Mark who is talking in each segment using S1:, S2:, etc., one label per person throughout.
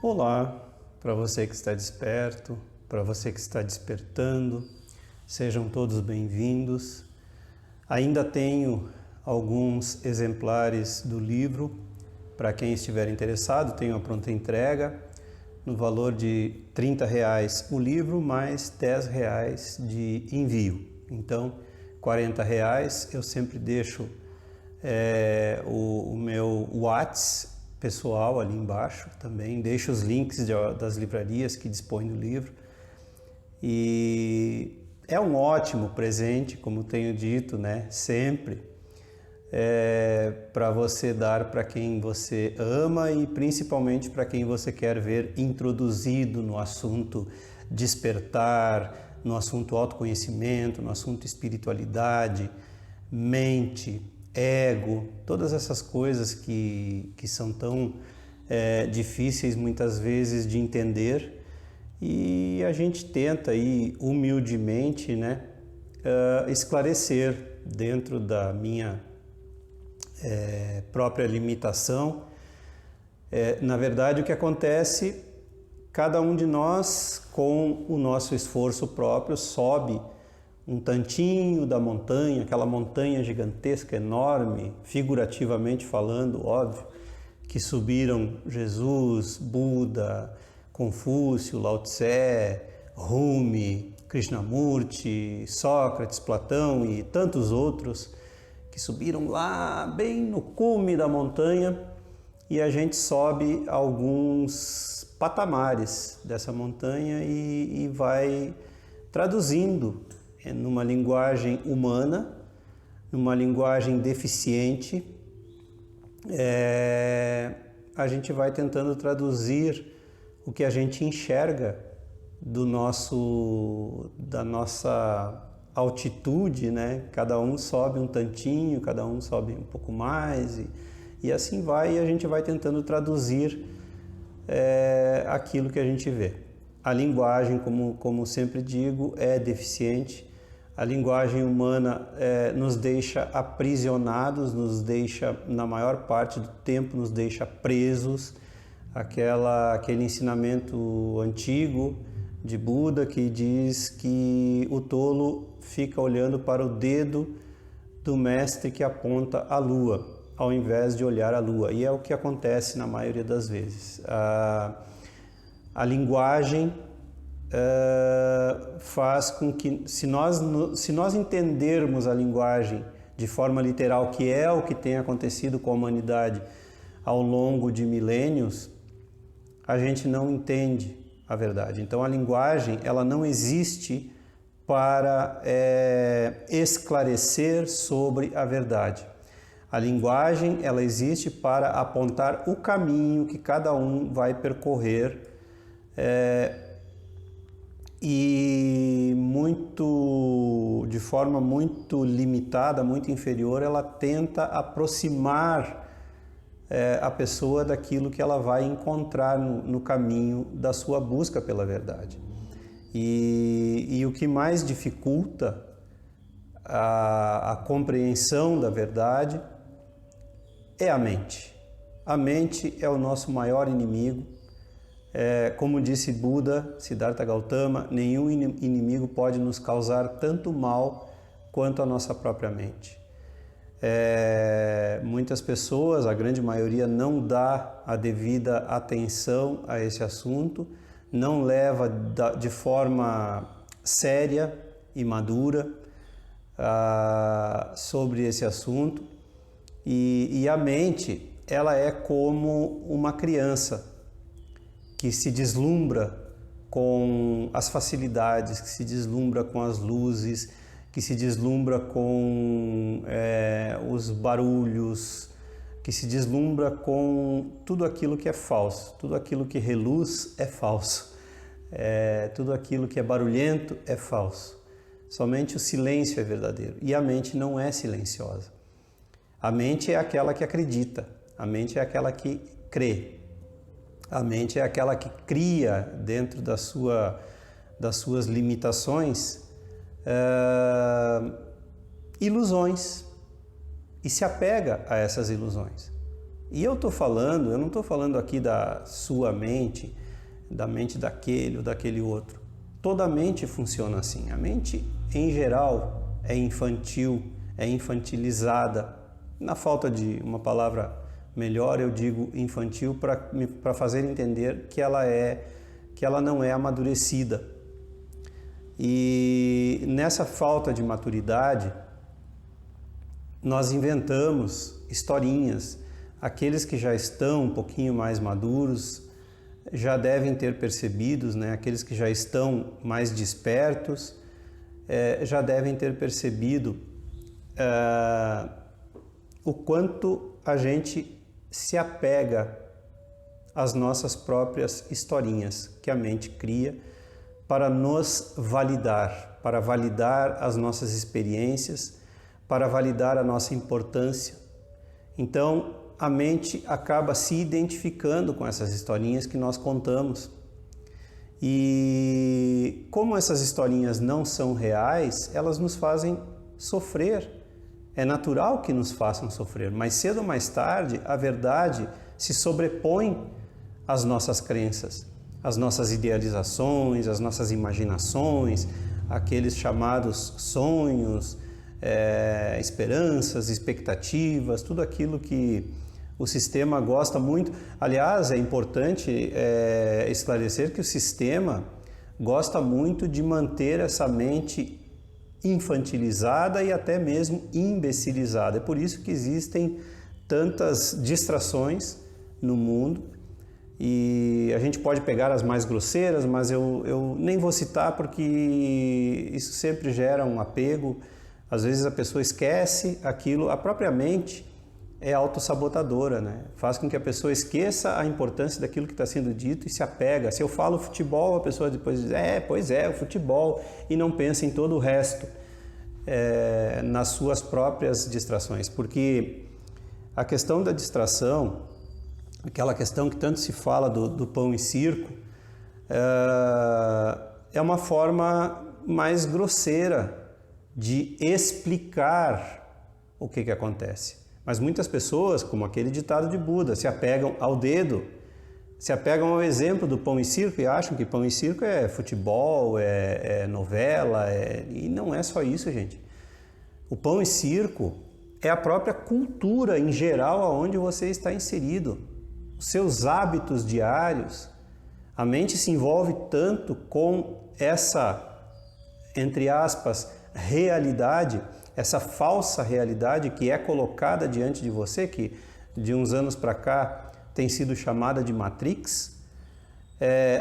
S1: Olá, para você que está desperto, para você que está despertando, sejam todos bem-vindos. Ainda tenho alguns exemplares do livro para quem estiver interessado, tenho a pronta entrega no valor de R$30 o livro mais R$10 de envio. Então, R$40 eu sempre deixo o meu WhatsApp pessoal ali embaixo também, deixo os links das livrarias que dispõem do livro, e é um ótimo presente, como tenho dito, né, sempre, para você dar para quem você ama e principalmente para quem você quer ver introduzido no assunto despertar, no assunto autoconhecimento, no assunto espiritualidade, mente, ego, todas essas coisas que são tão difíceis muitas vezes de entender, e a gente tenta aí humildemente, né, esclarecer dentro da minha própria limitação. Na verdade, o que acontece, cada um de nós, com o nosso esforço próprio, sobe um tantinho da montanha, aquela montanha gigantesca, enorme, figurativamente falando, óbvio, que subiram Jesus, Buda, Confúcio, Lao Tse, Rumi, Krishnamurti, Sócrates, Platão e tantos outros, que subiram lá bem no cume da montanha, e a gente sobe alguns patamares dessa montanha e vai traduzindo numa linguagem humana, numa linguagem deficiente, a gente vai tentando traduzir o que a gente enxerga da nossa altitude, né? Cada um sobe um tantinho, cada um sobe um pouco mais, e assim vai, e a gente vai tentando traduzir aquilo que a gente vê. A linguagem, como sempre digo, é deficiente. A linguagem humana nos deixa aprisionados, nos deixa, na maior parte do tempo, nos deixa presos. Aquele ensinamento antigo de Buda que diz que o tolo fica olhando para o dedo do mestre que aponta a lua, ao invés de olhar a lua. E é o que acontece na maioria das vezes. A linguagem faz com que, se nós entendermos a linguagem de forma literal, que é o que tem acontecido com a humanidade ao longo de milênios, a gente não entende a verdade. Então a linguagem, ela não existe para esclarecer sobre a verdade. A linguagem, ela existe para apontar o caminho que cada um vai percorrer, e de forma muito limitada, muito inferior, ela tenta aproximar a pessoa daquilo que ela vai encontrar no caminho da sua busca pela verdade. E o que mais dificulta a compreensão da verdade é a mente. A mente é o nosso maior inimigo. Como disse Buda, Siddhartha Gautama, nenhum inimigo pode nos causar tanto mal quanto a nossa própria mente. Muitas pessoas, a grande maioria, não dá a devida atenção a esse assunto, não leva de forma séria e madura sobre esse assunto, e a mente, ela é como uma criança que se deslumbra com as facilidades, que se deslumbra com as luzes, que se deslumbra com os barulhos, que se deslumbra com tudo aquilo que é falso, tudo aquilo que reluz é falso, tudo aquilo que é barulhento é falso. Somente o silêncio é verdadeiro, e a mente não é silenciosa. A mente é aquela que acredita, a mente é aquela que crê. A mente é aquela que cria dentro das suas limitações ilusões e se apega a essas ilusões. E eu não estou falando aqui da sua mente, da mente daquele ou daquele outro. Toda mente funciona assim. A mente, em geral, é infantil, é infantilizada. Na falta de uma palavra melhor, eu digo infantil para fazer entender que ela não é amadurecida. E nessa falta de maturidade, nós inventamos historinhas. Aqueles que já estão um pouquinho mais maduros já devem ter percebido, né? Aqueles que já estão mais despertos já devem ter percebido o quanto a gente se apega às nossas próprias historinhas que a mente cria para nos validar, para validar as nossas experiências, para validar a nossa importância. Então, a mente acaba se identificando com essas historinhas que nós contamos. E como essas historinhas não são reais, elas nos fazem sofrer. É natural que nos façam sofrer, mas cedo ou mais tarde a verdade se sobrepõe às nossas crenças, às nossas idealizações, às nossas imaginações, aqueles chamados sonhos, esperanças, expectativas, tudo aquilo que o sistema gosta muito. Aliás, é importante esclarecer que o sistema gosta muito de manter essa mente infantilizada e até mesmo imbecilizada. É por isso que existem tantas distrações no mundo e a gente pode pegar as mais grosseiras, mas eu nem vou citar porque isso sempre gera um apego. Às vezes a pessoa esquece aquilo, a própria mente é autossabotadora, né? Faz com que a pessoa esqueça a importância daquilo que está sendo dito e se apega. Se eu falo futebol, a pessoa depois diz, pois é, o futebol, e não pensa em todo o resto, nas suas próprias distrações. Porque a questão da distração, aquela questão que tanto se fala do pão e circo, é uma forma mais grosseira de explicar o que acontece. Mas muitas pessoas, como aquele ditado de Buda, se apegam ao dedo, se apegam ao exemplo do pão e circo e acham que pão e circo é futebol, é novela, e não é só isso, gente. O pão e circo é a própria cultura em geral aonde você está inserido, os seus hábitos diários. A mente se envolve tanto com essa, entre aspas, realidade, essa falsa realidade que é colocada diante de você, que de uns anos para cá tem sido chamada de Matrix.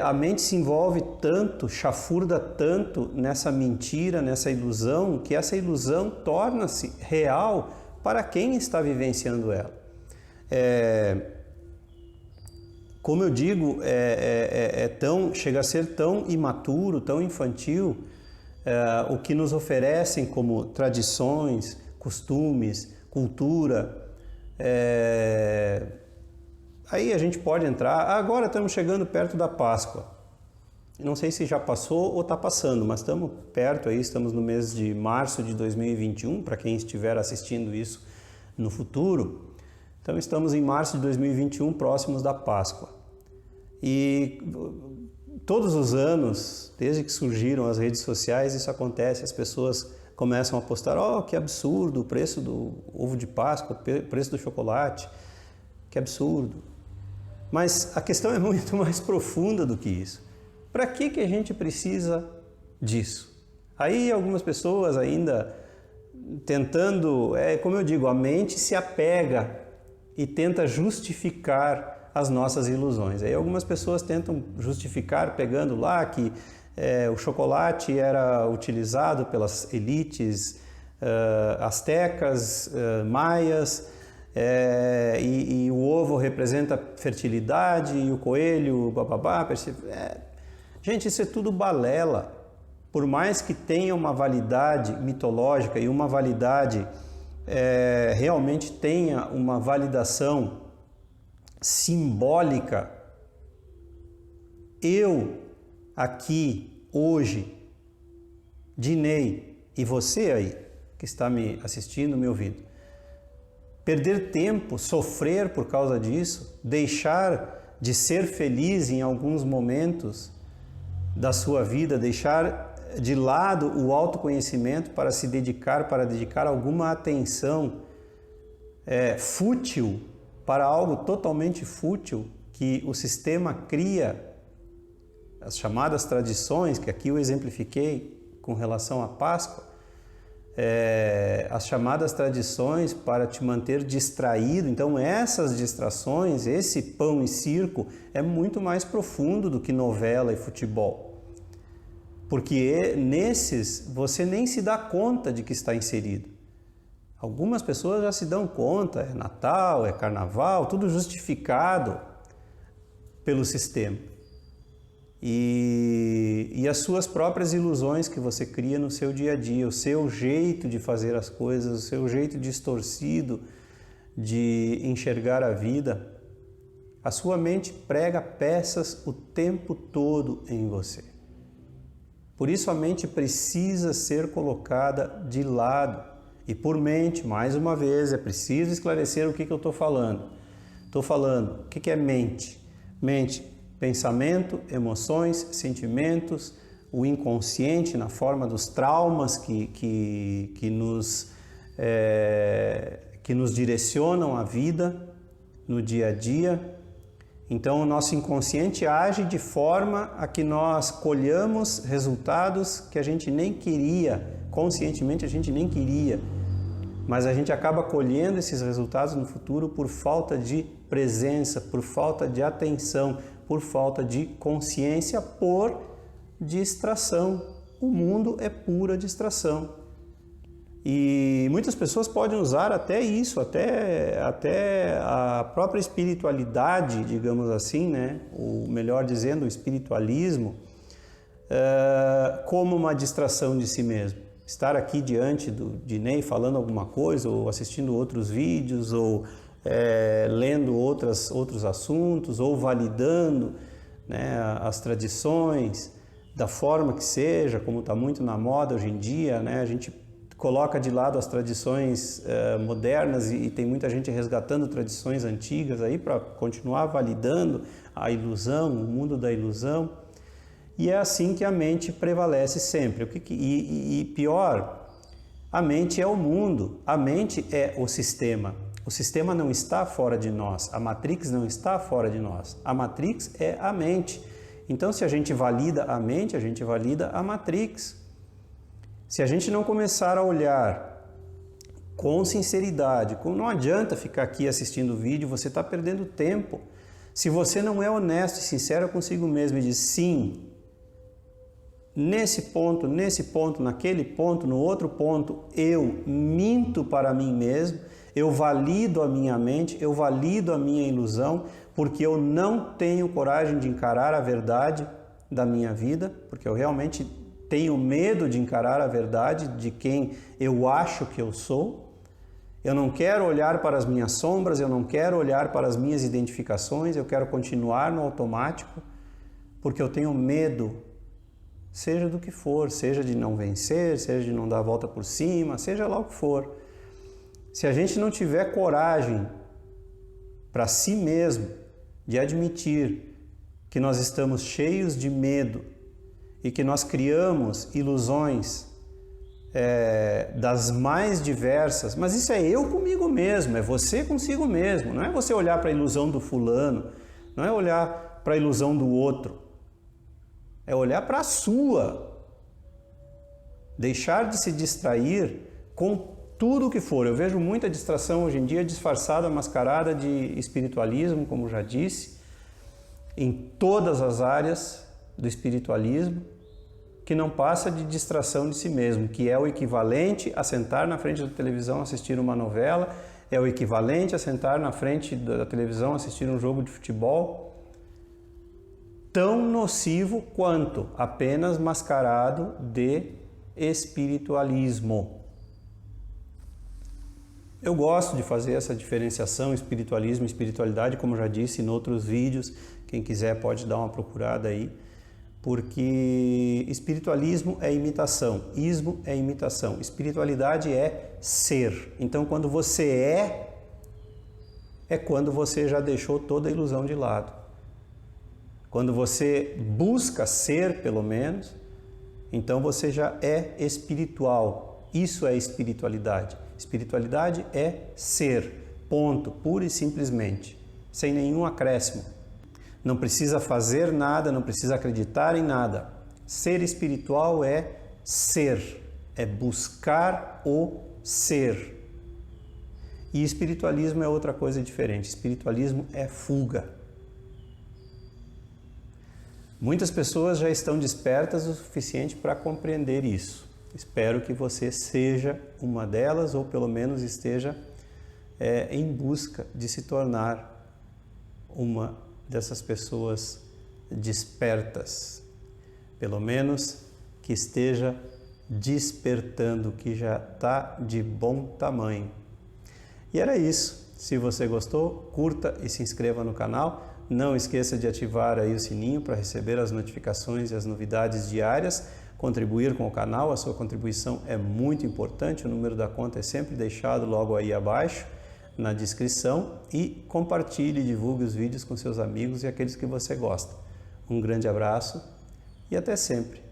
S1: A mente se envolve tanto, chafurda tanto nessa mentira, nessa ilusão, que essa ilusão torna-se real para quem está vivenciando ela. Como eu digo, chega a ser tão imaturo, tão infantil, o que nos oferecem como tradições, costumes, cultura. Aí a gente pode entrar. Agora estamos chegando perto da Páscoa. Não sei se já passou ou está passando, mas estamos perto aí, estamos no mês de março de 2021, para quem estiver assistindo isso no futuro. Então estamos em março de 2021, próximos da Páscoa. E todos os anos, desde que surgiram as redes sociais, isso acontece. As pessoas começam a postar, que absurdo, o preço do ovo de Páscoa, o preço do chocolate, que absurdo. Mas a questão é muito mais profunda do que isso. Para que a gente precisa disso? Aí algumas pessoas ainda tentando, como eu digo, a mente se apega e tenta justificar as nossas ilusões. Aí algumas pessoas tentam justificar pegando lá que o chocolate era utilizado pelas elites astecas, maias, e o ovo representa fertilidade e o coelho, bababá. Gente, isso é tudo balela. Por mais que tenha uma validade mitológica e uma validade, realmente tenha uma validação simbólica, eu aqui, hoje, Dinei, e você aí, que está me assistindo, me ouvindo, perder tempo, sofrer por causa disso, deixar de ser feliz em alguns momentos da sua vida, deixar de lado o autoconhecimento para dedicar alguma atenção fútil para algo totalmente fútil que o sistema cria, as chamadas tradições, que aqui eu exemplifiquei com relação à Páscoa, as chamadas tradições para te manter distraído. Então essas distrações, esse pão e circo é muito mais profundo do que novela e futebol, porque nesses você nem se dá conta de que está inserido. Algumas pessoas já se dão conta, é Natal, é Carnaval, tudo justificado pelo sistema. E as suas próprias ilusões que você cria no seu dia a dia, o seu jeito de fazer as coisas, o seu jeito distorcido de enxergar a vida, a sua mente prega peças o tempo todo em você. Por isso a mente precisa ser colocada de lado. E por mente, mais uma vez, é preciso esclarecer o que eu estou falando. Estou falando, o que é mente? Mente, pensamento, emoções, sentimentos, o inconsciente na forma dos traumas que nos direcionam a vida no dia a dia. Então o nosso inconsciente age de forma a que nós colhamos resultados que a gente nem queria, conscientemente a gente nem queria, mas a gente acaba colhendo esses resultados no futuro por falta de presença, por falta de atenção, por falta de consciência, por distração. O mundo é pura distração. E muitas pessoas podem usar até isso, até a própria espiritualidade, digamos assim, né? Ou melhor dizendo, o espiritualismo, como uma distração de si mesmo. Estar aqui diante de Ney falando alguma coisa, ou assistindo outros vídeos, ou lendo outros assuntos, ou validando, né, as tradições, da forma que seja, como está muito na moda hoje em dia, né? A gente coloca de lado as tradições modernas e tem muita gente resgatando tradições antigas aí para continuar validando a ilusão, o mundo da ilusão. E é assim que a mente prevalece sempre. E pior, a mente é o mundo, a mente é o sistema. O sistema não está fora de nós, a Matrix não está fora de nós. A Matrix é a mente. Então, se a gente valida a mente, a gente valida a Matrix. Se a gente não começar a olhar com sinceridade, não adianta ficar aqui assistindo o vídeo, você está perdendo tempo. Se você não é honesto e sincero consigo mesmo e diz sim, nesse ponto, naquele ponto, no outro ponto, eu minto para mim mesmo, eu valido a minha mente, eu valido a minha ilusão, porque eu não tenho coragem de encarar a verdade da minha vida, porque eu realmente tenho medo de encarar a verdade de quem eu acho que eu sou. Eu não quero olhar para as minhas sombras, eu não quero olhar para as minhas identificações, eu quero continuar no automático, porque eu tenho medo, seja do que for, seja de não vencer, seja de não dar a volta por cima, seja lá o que for. Se a gente não tiver coragem para si mesmo de admitir que nós estamos cheios de medo e que nós criamos ilusões das mais diversas, mas isso é eu comigo mesmo, é você consigo mesmo, não é você olhar para a ilusão do fulano, não é olhar para a ilusão do outro, é olhar para a sua, deixar de se distrair com tudo o que for. Eu vejo muita distração hoje em dia disfarçada, mascarada de espiritualismo, como já disse, em todas as áreas do espiritualismo, que não passa de distração de si mesmo, que é o equivalente a sentar na frente da televisão assistir uma novela, é o equivalente a sentar na frente da televisão assistir um jogo de futebol, tão nocivo quanto apenas mascarado de espiritualismo. Eu gosto de fazer essa diferenciação espiritualismo e espiritualidade, como já disse em outros vídeos, quem quiser pode dar uma procurada aí, porque espiritualismo é imitação, ismo é imitação, espiritualidade é ser. Então, quando você é, é quando você já deixou toda a ilusão de lado. Quando você busca ser, pelo menos, então você já é espiritual. Isso é espiritualidade. Espiritualidade é ser, ponto, pura e simplesmente, sem nenhum acréscimo. Não precisa fazer nada, não precisa acreditar em nada. Ser espiritual é ser, é buscar o ser. E espiritualismo é outra coisa diferente. Espiritualismo é fuga. Muitas pessoas já estão despertas o suficiente para compreender isso. Espero que você seja uma delas, ou pelo menos esteja em busca de se tornar uma dessas pessoas despertas. Pelo menos que esteja despertando, que já está de bom tamanho. E era isso. Se você gostou, curta e se inscreva no canal. Não esqueça de ativar aí o sininho para receber as notificações e as novidades diárias. Contribuir com o canal, a sua contribuição é muito importante. O número da conta é sempre deixado logo aí abaixo na descrição. E compartilhe e divulgue os vídeos com seus amigos e aqueles que você gosta. Um grande abraço e até sempre.